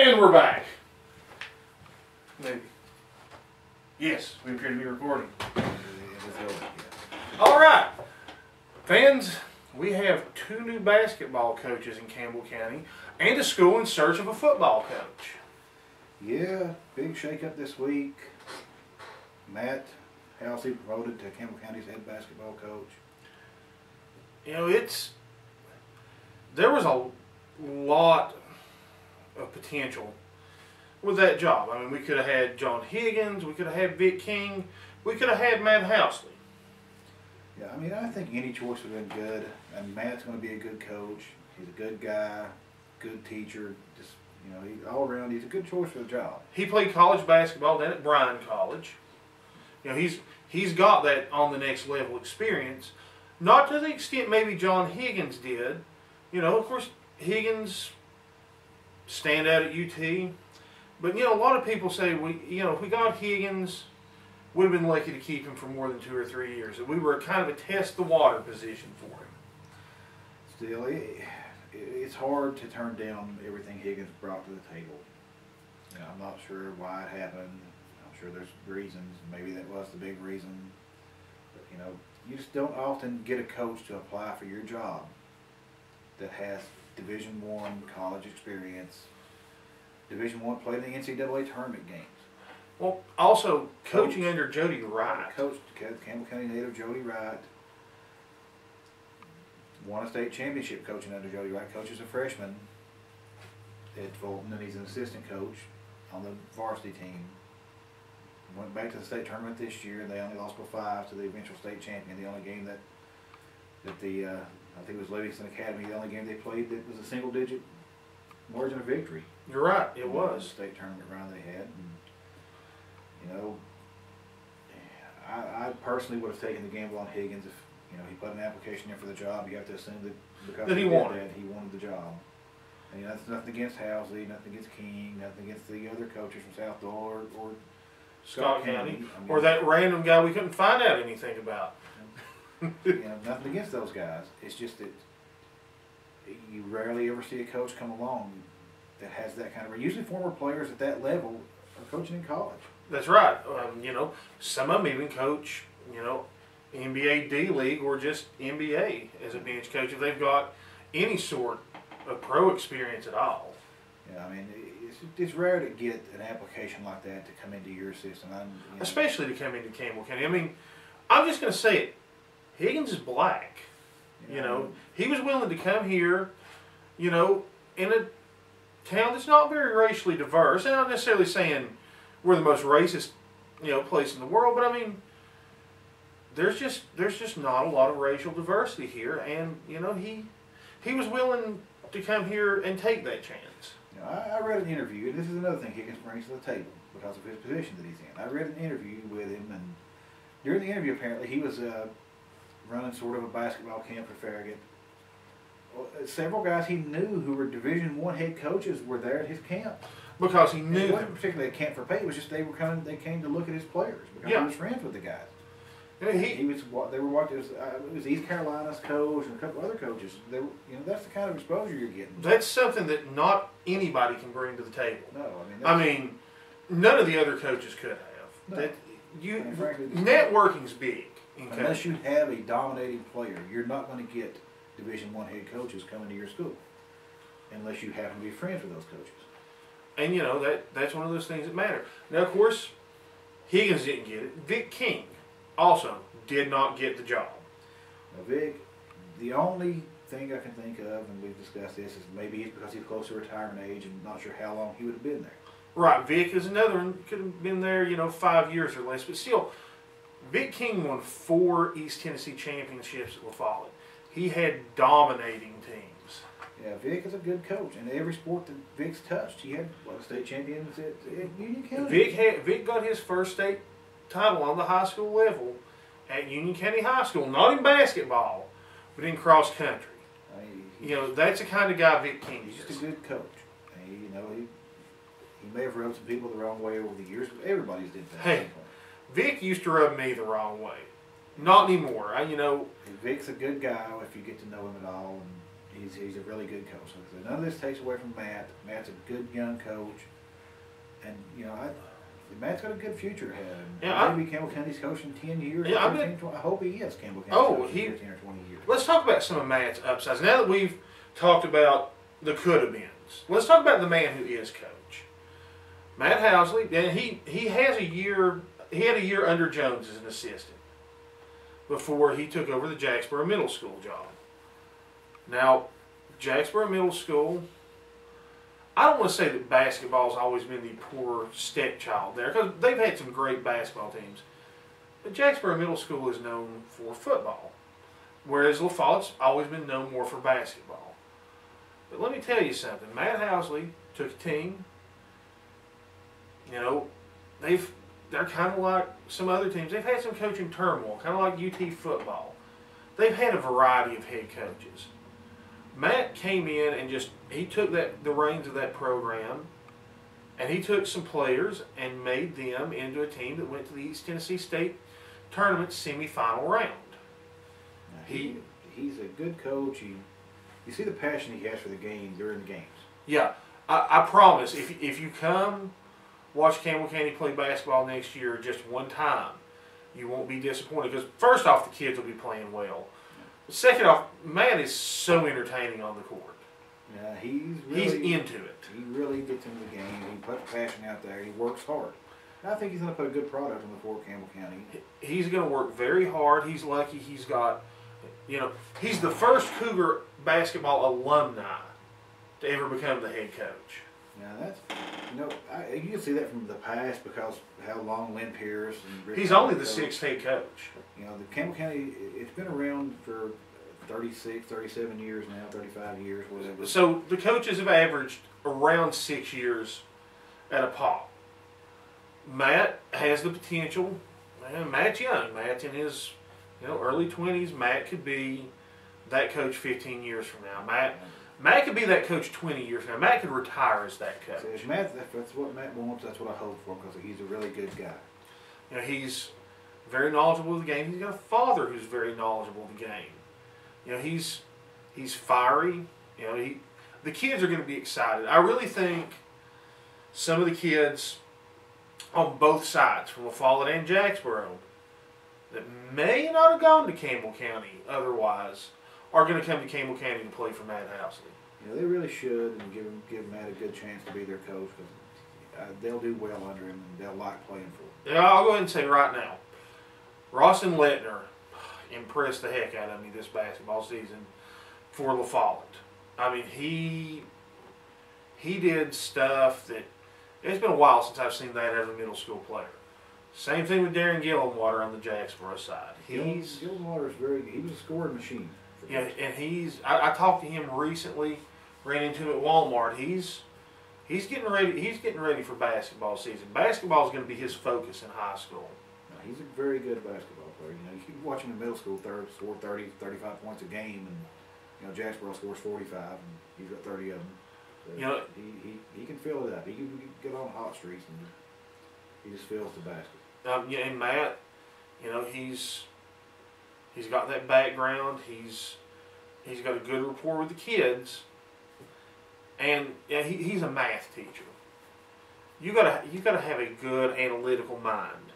And we're back. Maybe. Yes, we appear to be recording. All right. Fans, we have 2 new basketball coaches in Campbell County and a school in search of a football coach. Yeah, big shakeup this week. Matt Halsey promoted to Campbell County's head basketball coach. You know, there was a lot of potential with that job. I mean, we could have had John Higgins, we could have had Vic King, we could have had Matt Halsey. Yeah, I mean, I think any choice would have been good, and Matt's going to be a good coach. He's a good guy, good teacher. Just, you know, all around, he's a good choice for the job. He played college basketball down at Bryan College. You know, he's got that on the next level experience. Not to the extent maybe John Higgins did. You know, of course, Higgins stand out at UT. But, you know, a lot of people say, if we got Higgins, would have been lucky to keep him for more than 2 or 3 years. That we were kind of a test-the-water position for him. Still, it's hard to turn down everything Higgins brought to the table. You know, I'm not sure why it happened. I'm sure there's reasons. Maybe that was the big reason. But, you know, you just don't often get a coach to apply for your job that has Division I college experience, Division I played in the NCAA tournament games. Well, also coaching under Jody Wright. Coached Campbell County native Jody Wright. Won a state championship coaching under Jody Wright. Coach as a freshman at Fulton, and he's an assistant coach on the varsity team. Went back to the state tournament this year, and they only lost by 5 to the eventual state champion. The only game that I think it was Livingston Academy, the only game they played that was a single-digit margin of victory. You're right, it was. The state tournament round they had. And, you know, I personally would have taken the gamble on Higgins if, you know, he put an application in for the job. You have to assume that because that he wanted the job. And, you know, that's nothing against Halsey, nothing against King, nothing against the other coaches from South Door or Scott County, I mean, or that random guy we couldn't find out anything about. You know, nothing against those guys. It's just that you rarely ever see a coach come along that has that kind of. Usually, former players at that level are coaching in college. That's right. You know, some of them even coach, you know, NBA D League or just NBA as a bench coach if they've got any sort of pro experience at all. Yeah, I mean, it's rare to get an application like that to come into your system. You know, especially to come into Campbell County. I mean, I'm just going to say it. Higgins is black. Yeah, you know, he was willing to come here, you know, in a town that's not very racially diverse. And I'm not necessarily saying we're the most racist, you know, place in the world, but I mean, there's just not a lot of racial diversity here, and you know, he was willing to come here and take that chance. You know, I read an interview, and this is another thing Higgins brings to the table because of his position that he's in. I read an interview with him, and during the interview, apparently, he was running sort of a basketball camp for Farragut. Several guys he knew who were Division I head coaches were there at his camp. Because he knew it them. wasn't particularly a camp for pay. It was just they came to look at his players because he was friends with the guys. Yeah, they were watching. It was East Carolina's coach and a couple other coaches. They were, you know, that's the kind of exposure you're getting. That's something that not anybody can bring to the table. No, I mean, none of the other coaches could have. No. Networking's big. Unless you have a dominating player, you're not going to get Division I head coaches coming to your school, unless you happen to be friends with those coaches. And you know that's one of those things that matter. Now, of course, Higgins didn't get it. Vic King also did not get the job. Now, Vic, the only thing I can think of, and we've discussed this, is maybe it's because he's close to retirement age and not sure how long he would have been there. Right, Vic is another one. Could have been there, you know, 5 years or less, but still. Vic King won 4 East Tennessee championships at La Follette. He had dominating teams. Yeah, Vic is a good coach. In every sport that Vic's touched, he had a state champion at Union County. Vic got his first state title on the high school level at Union County High School, not in basketball, but in cross country. You know, that's the kind of guy Vic King is. He's just a good coach. And, you know, he may have rubbed some people the wrong way over the years, but everybody's did that. Hey. Vic used to rub me the wrong way. Not anymore. You know. Vic's a good guy if you get to know him at all. he's a really good coach. So none of this takes away from Matt. Matt's a good young coach, and Matt's got a good future ahead. And maybe Campbell County's coaching 10 years. Yeah, 15, I hope he is Campbell County's coaching 15 or 20 years. Let's talk about some of Matt's upsides. Now that we've talked about the could-have-beens, let's talk about the man who is coach. Matt Housley, and he has a year. He had a year under Jones as an assistant before he took over the Jacksboro Middle School job. Now, Jacksboro Middle School, I don't want to say that basketball's always been the poor stepchild there, because they've had some great basketball teams. But Jacksboro Middle School is known for football, whereas La Follette's always been known more for basketball. But let me tell you something. Matt Housley took a team. They're kind of like some other teams. They've had some coaching turmoil, kind of like UT football. They've had a variety of head coaches. Matt came in and he took the reins of that program, and he took some players and made them into a team that went to the East Tennessee State Tournament semifinal round. Now he's a good coach. You see the passion he has for the game during the games. Yeah, I promise. If you come watch Campbell County play basketball next year just one time, you won't be disappointed, because first off, the kids will be playing well. Second off, Matt is so entertaining on the court. Yeah, he's into it. He really gets into the game. He puts passion out there. He works hard. And I think he's going to put a good product on the floor of Campbell County. He's going to work very hard. He's lucky he's got, he's the first Cougar basketball alumni to ever become the head coach. Yeah, that's, you can see that from the past, because how long Lynn Pierce and Rick he's only the sixth head coach. The Campbell County, it's been around for 36, 37 years now, 35 years, whatever. So the coaches have averaged around 6 years at a pop. Matt has the potential. Man, Matt's young. Matt's in his early 20s. Matt could be that coach 15 years from now. Matt could be that coach 20 years from now. Matt could retire as that coach. So that's what Matt wants. That's what I hope for, because he's a really good guy. He's very knowledgeable of the game. He's got a father who's very knowledgeable of the game. He's fiery. The kids are going to be excited. I really think some of the kids on both sides, from La Follette and Jacksboro, that may not have gone to Campbell County otherwise, are going to come to Campbell County to play for Matt Housley. They really should, and give Matt a good chance to be their coach, because they'll do well under him, and they'll like playing for him. Yeah, I'll go ahead and say right now, Rawson Lettner impressed the heck out of me this basketball season for La Follette. I mean, he did stuff that, it's been a while since I've seen that as a middle school player. Same thing with Darren Gillenwater on the Jacksboro side. Gillenwater's he was a scoring machine. And I talked to him recently, ran into him at Walmart. He's getting ready. He's getting ready for basketball season. Basketball is going to be his focus in high school. He's a very good basketball player. You keep watching him in middle school, score 30, 35 points a game, and Jacksboro scores 45, and he's got 30 of them. So he can fill it up. He can get on hot streaks, and he just fills the basket. And Matt, he's got that background. He's got a good rapport with the kids, and he's a math teacher. You gotta have a good analytical mind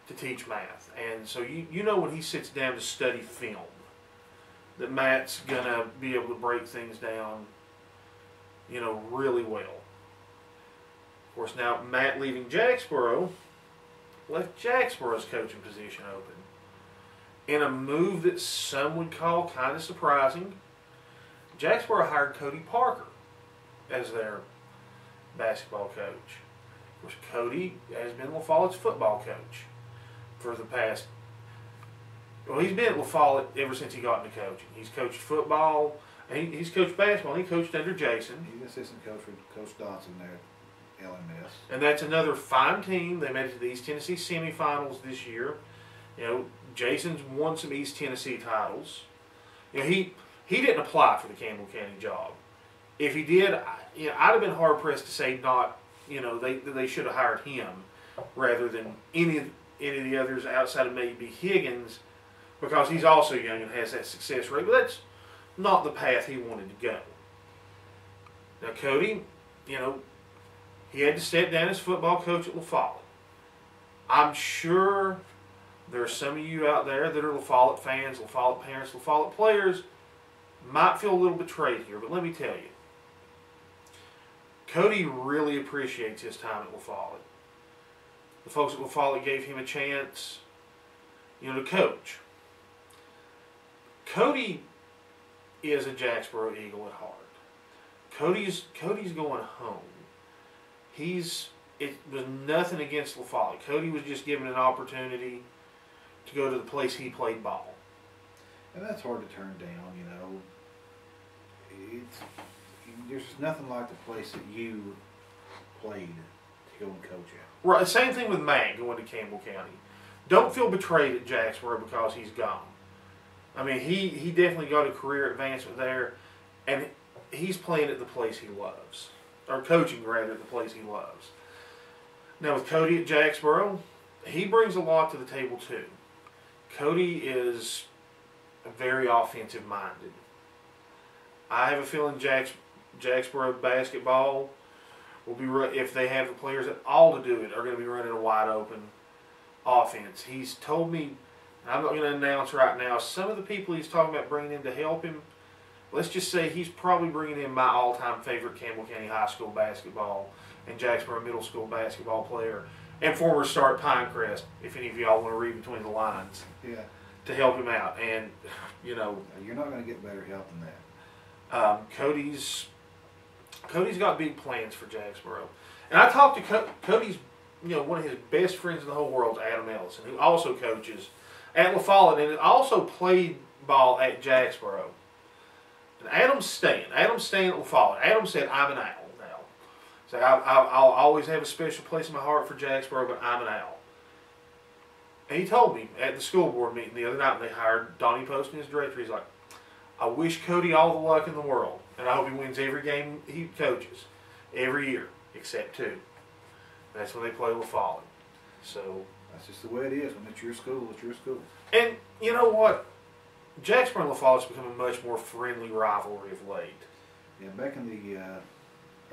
to teach math, and so when he sits down to study film, that Matt's gonna be able to break things down, really well. Of course, now Matt leaving Jacksboro left Jacksboro's coaching position open in a move that some would call kind of surprising. Jacksboro hired Cody Parker as their basketball coach. Of course, Cody has been La Follette's football coach for the past. Well, he's been at La Follette ever since he got into coaching. He's coached football, and he's coached basketball. And he coached under Jason. He's an assistant coach for Coach Dotson there at LMS. And that's another fine team. They made it to the East Tennessee semifinals this year. Jason's won some East Tennessee titles. He didn't apply for the Campbell County job. If he did, I'd have been hard pressed to say not. They should have hired him rather than any of the others outside of maybe Higgins, because he's also young and has that success rate. But that's not the path he wanted to go. Now Cody, you know, he had to step down as football coach at La Follette. I'm sure there are some of you out there that are La Follette fans, La Follette parents, La Follette players, might feel a little betrayed here, but let me tell you, Cody really appreciates his time at La Follette. The folks at La Follette gave him a chance, you know, to coach. Cody is a Jacksboro Eagle at heart. Cody's going home. It was nothing against La Follette. Cody was just given an opportunity to go to the place he played ball. And that's hard to turn down, you know. There's nothing like the place that you played to go and coach at. Right, same thing with Matt going to Campbell County. Don't feel betrayed at Jacksboro because he's gone. I mean, he definitely got a career advancement there, and he's playing at the place he loves. Or coaching, rather, at the place he loves. Now, with Cody at Jacksboro, he brings a lot to the table, too. Cody is very offensive-minded. I have a feeling Jacksboro basketball will be, if they have the players at all to do it, are going to be running a wide-open offense. He's told me, and I'm not going to announce right now, some of the people he's talking about bringing in to help him, let's just say he's probably bringing in my all-time favorite Campbell County High School basketball and Jacksboro Middle School basketball player, and former star at Pinecrest, if any of y'all want to read between the lines, to help him out. And, you know, you're not going to get better help than that. Cody's got big plans for Jacksboro. And I talked to Cody's, you know, one of his best friends in the whole world, Adam Ellison, who also coaches at La Follette and also played ball at Jacksboro. And Adam's staying at La Follette. Adam said, I'm an owl now. So I'll always have a special place in my heart for Jacksboro, but I'm an owl. And he told me at the school board meeting the other night when they hired Donnie Post and his director, he's like, I wish Cody all the luck in the world, and I hope he wins every game he coaches, every year, except 2. That's when they play La Follette. So that's just the way it is. When it's your school, it's your school. And you know what? Jacksboro and La Follette's become a much more friendly rivalry of late. Yeah, back in the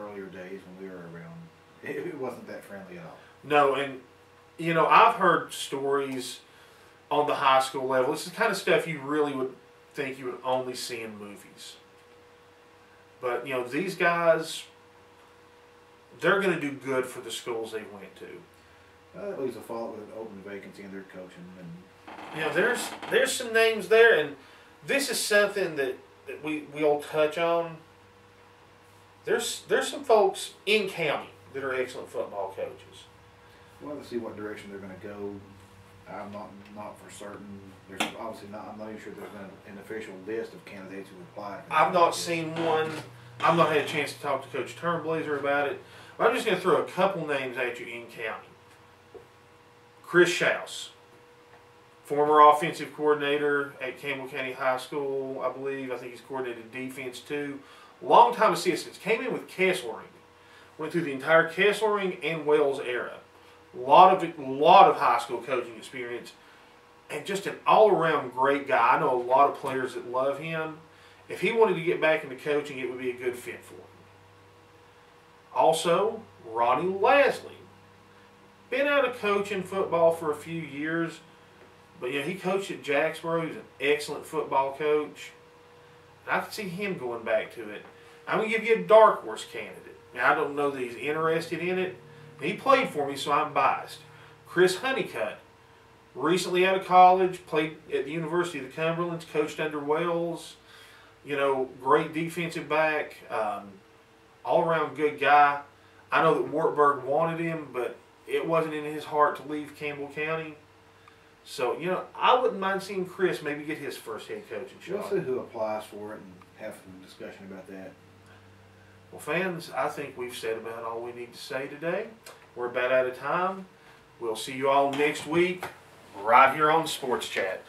earlier days when we were around, it wasn't that friendly at all. No, and you know, I've heard stories on the high school level. This is the kind of stuff you really would think you would only see in movies. But, you know, these guys, they're going to do good for the schools they went to. That leaves La Follette with an open vacancy in their coaching. And you know, there's some names there, and this is something that we'll touch on. There's some folks in county that are excellent football coaches. We'll have to see what direction they're going to go. I'm not for certain. There's obviously not. I'm not even sure there's been an official list of candidates who applied. I've not seen one. I've not had a chance to talk to Coach Turnblazer about it. But I'm just going to throw a couple names at you in county. Chris Schaus, former offensive coordinator at Campbell County High School, I believe. I think he's coordinated defense too. Longtime assistant. Came in with Kesselring. Went through the entire Kesselring and Wells era. A lot of high school coaching experience, and just an all-around great guy. I know a lot of players that love him. If he wanted to get back into coaching, it would be a good fit for him. Also, Ronnie Lasley. Been out of coaching football for a few years, but you know, he coached at Jacksboro. He's an excellent football coach. And I could see him going back to it. I'm going to give you a dark horse candidate. Now, I don't know that he's interested in it. He played for me, so I'm biased. Chris Honeycutt, recently out of college, played at the University of the Cumberlands, coached under Wells. You know, great defensive back, all-around good guy. I know that Wartburg wanted him, but it wasn't in his heart to leave Campbell County. So, you know, I wouldn't mind seeing Chris maybe get his first head coaching shot. We'll see who applies for it and have some discussion about that. Well, fans, I think we've said about all we need to say today. We're about out of time. We'll see you all next week right here on Sports Chat.